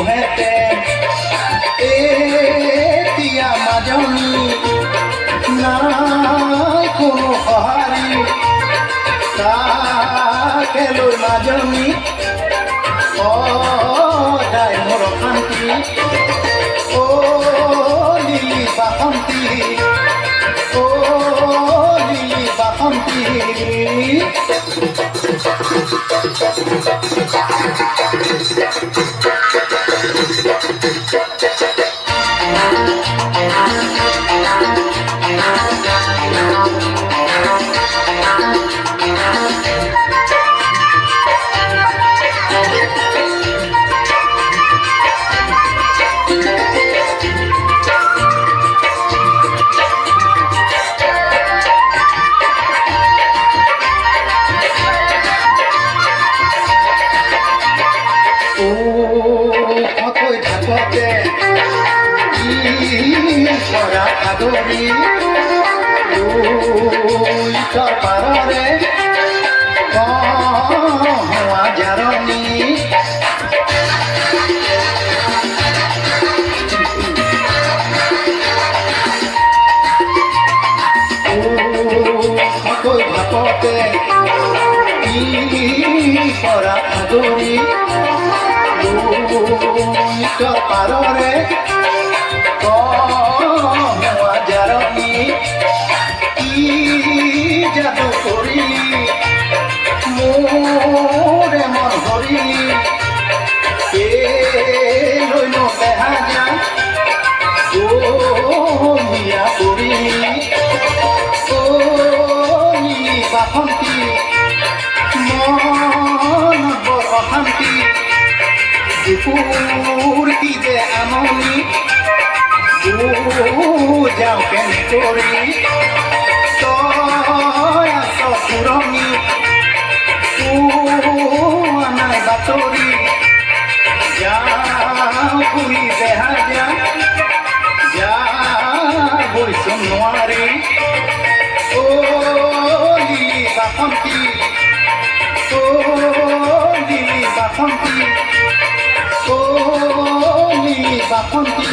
বিহুহেঁতে এতিয়া মাজনী নাই কোনো সঁহাৰি তাকে লৈ মাজনী সদায় মোৰ অশান্তি লিলি বাসন্তী লিলি বাসন্তী পৰা সাগৰী উত্তৰ পাৰৰে হোৱা জাৰণি ভাপতে পৰা সাগৰী উত্তৰ পাৰৰে জাৰণি যাদু কৰিলি মোৰে মন ভৰিলি লৈন বেহাজা মিয়া কৰিলি লিলি বাসন্তী মন বৰ অশান্তি দুপুৰ কি যে আমনি যাওঁ কেনে কৰি তই আছ পুৰণি নাই বাতৰি যাওঁ বুলি বেহাজা যাবইচোন নোৱাৰি লিলি বাসন্তী লিলি বাসন্তী লিলি বাসন্তী